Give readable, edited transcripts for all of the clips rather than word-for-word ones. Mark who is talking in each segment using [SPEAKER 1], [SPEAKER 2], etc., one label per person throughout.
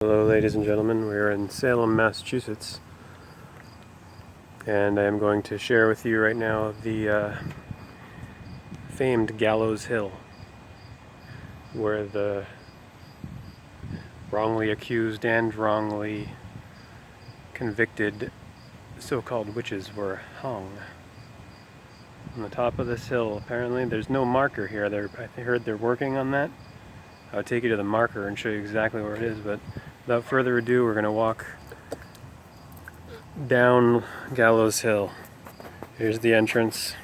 [SPEAKER 1] Hello ladies and gentlemen, we're in Salem, Massachusetts, and I am going to share with you right now the famed Gallows Hill, where the wrongly accused and wrongly convicted so-called witches were hung. On the top of this hill, apparently there's no marker here. I heard they're working on that. I'll take you to the marker and show you exactly where it is, but without further ado, we're going to walk down Gallows Hill. Here's the entrance.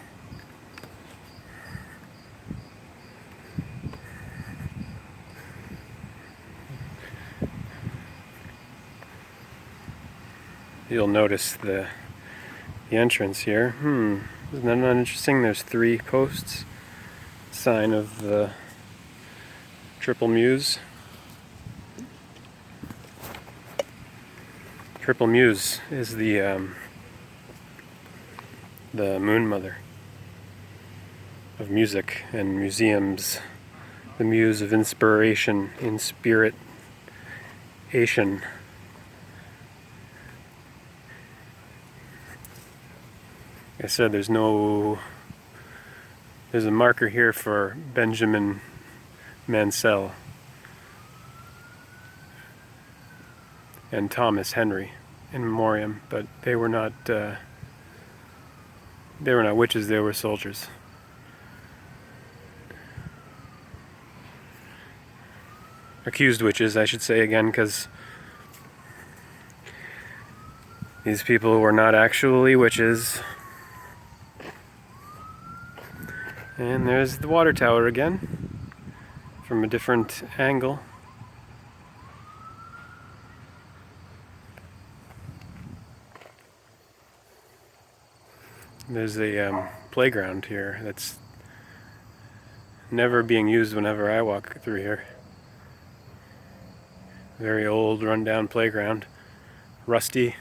[SPEAKER 1] You'll notice the entrance here. Isn't that not interesting? There's 3 posts. Sign of the Triple Muse. Triple Muse is the moon mother of music and museums. The muse of inspiration, inspiration. Like I said, there's a marker here for Benjamin Mansell and Thomas Henry in memoriam, but they were not witches, they were soldiers. Accused witches, I should say again, because these people were not actually witches. And there's the water tower again, from a different angle. There's a playground here that's never being used whenever I walk through here. Very old, run-down playground. Rusty.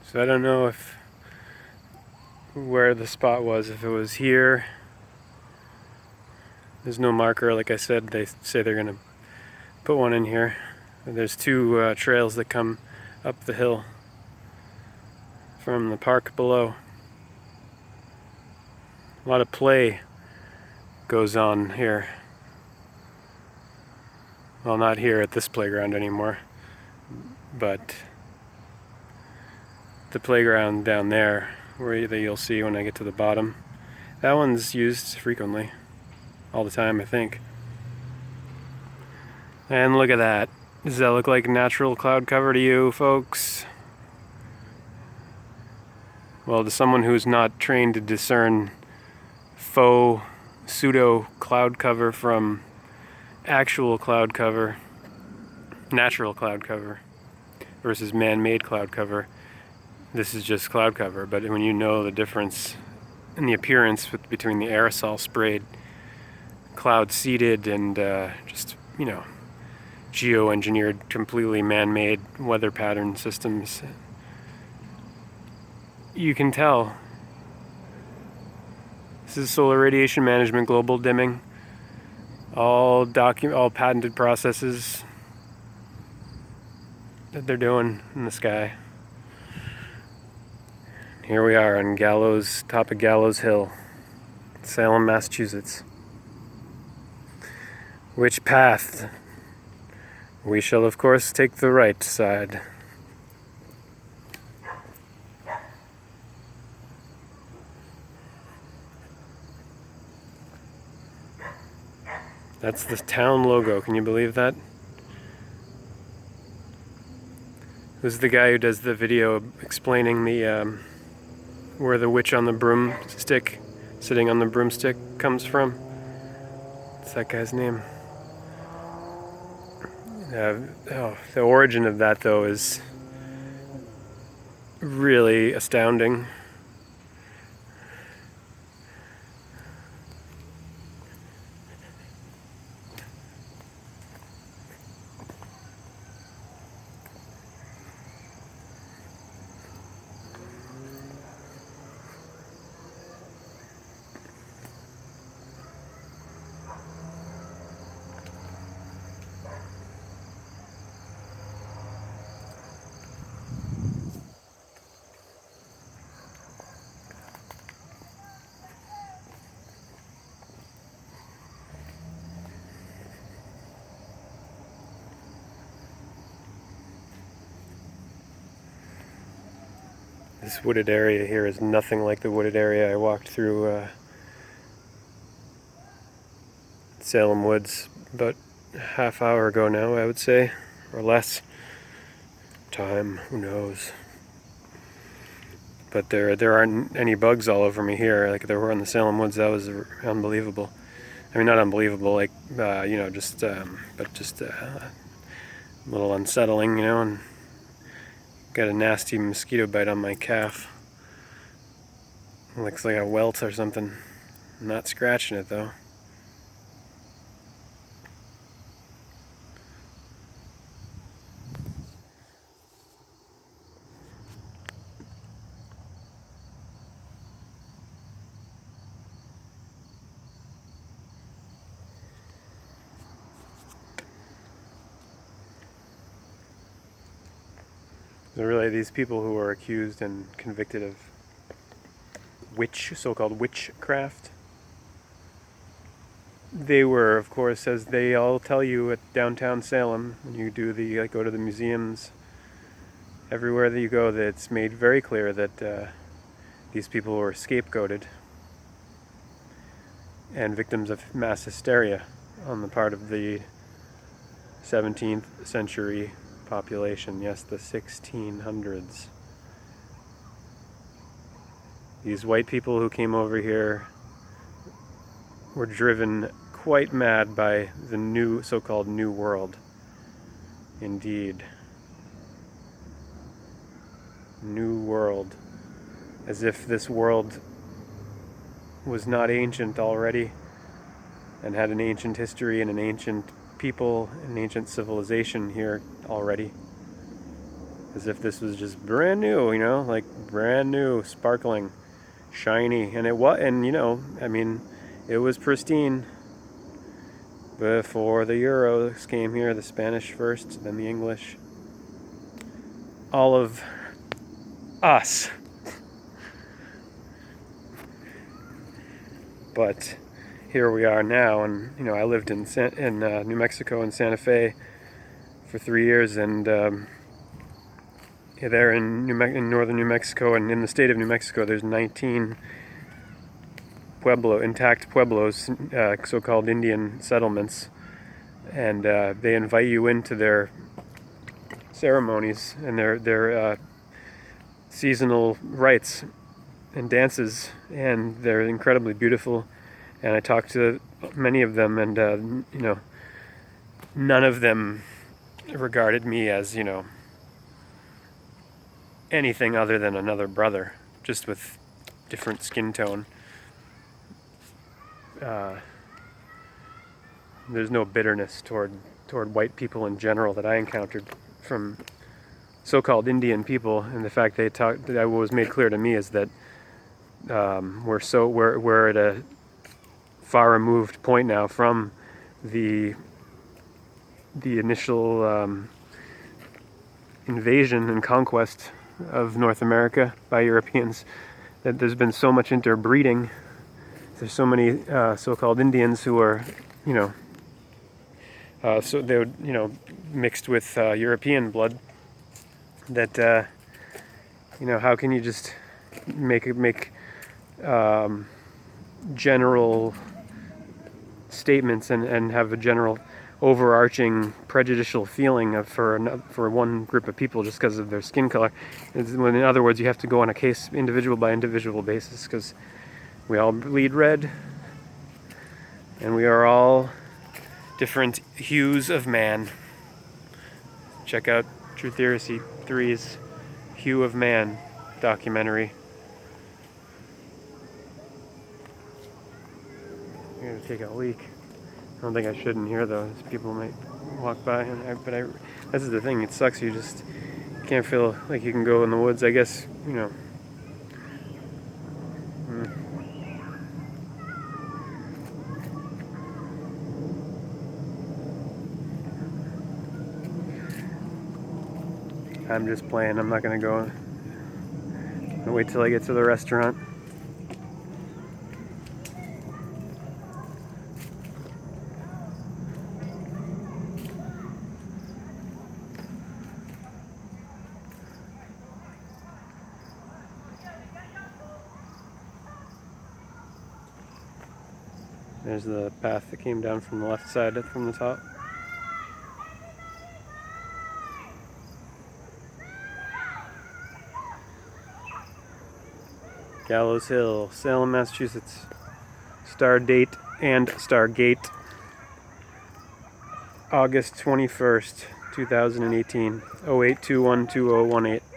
[SPEAKER 1] So I don't know where the spot was, if it was here. There's no marker, like I said. They say they're going to put one in here. There's 2 trails that come up the hill from the park below. A lot of play goes on here. Well, not here at this playground anymore, but the playground down there, where you'll see when I get to the bottom, that one's used frequently, all the time, I think. And look at that. Does that look like natural cloud cover to you, folks? Well, to someone who's not trained to discern faux, pseudo cloud cover from actual cloud cover, natural cloud cover versus man-made cloud cover, this is just cloud cover. But when you know the difference in the appearance between the aerosol sprayed, cloud seeded, and just, geoengineered, completely man-made weather pattern systems, you can tell. This is solar radiation management, global dimming, all patented processes that they're doing in the sky. Here we are on top of Gallows Hill, Salem, Massachusetts. Which path? We shall, of course, take the right side. That's the town logo. Can you believe that? This is the guy who does the video explaining where the witch on the broomstick, sitting on the broomstick, comes from. What's that guy's name? The origin of that, though, is really astounding. This wooded area here is nothing like the wooded area I walked through Salem Woods about a half hour ago now, I would say, or less. Time, who knows? But there aren't any bugs all over me here like there were in the Salem Woods. That was unbelievable. I mean, not unbelievable, like but just a little unsettling, and got a nasty mosquito bite on my calf. Looks like a welt or something. I'm not scratching it though. So really, these people who are accused and convicted of so-called witchcraft, they were, of course, as they all tell you at downtown Salem, when you do go to the museums, everywhere that you go, that it's made very clear that these people were scapegoated and victims of mass hysteria on the part of the 17th century population. Yes, the 1600s. These white people who came over here were driven quite mad by the so-called New World. Indeed. New World. As if this world was not ancient already and had an ancient history and an ancient people, an ancient civilization here already. As if this was just brand new, like brand new, sparkling, shiny. And it was, I mean, it was pristine before the Euros came here, the Spanish first, then the English. All of us. But here we are now, and I lived in New Mexico in Santa Fe for 3 years, and there in northern New Mexico and in the state of New Mexico, there's 19 intact pueblos, so-called Indian settlements, and they invite you into their ceremonies and their seasonal rites and dances, and they're incredibly beautiful. And I talked to many of them, and none of them regarded me as anything other than another brother, just with different skin tone. There's no bitterness toward white people in general that I encountered from so-called Indian people, and the fact that was made clear to me is that we're at a far removed point now from the initial invasion and conquest of North America by Europeans, that there's been so much interbreeding. There's so many so-called Indians who are, so they would, mixed with European blood. That how can you just make general statements and have a general overarching prejudicial feeling for one group of people just because of their skin color? In other words, you have to go on a individual by individual basis, because we all bleed red and we are all different hues of man. Check out True Theory 3's Hue of Man documentary. I'm going to take a leak. I don't think I should in here though. People might walk by, this is the thing, it sucks. You just can't feel like you can go in the woods, I guess, I'm just playing. I'm not going to go. I'll wait till I get to the restaurant. There's the path that came down from the left side from the top. Gallows Hill, Salem, Massachusetts. Star date and star gate, August 21st, 2018, 08212018.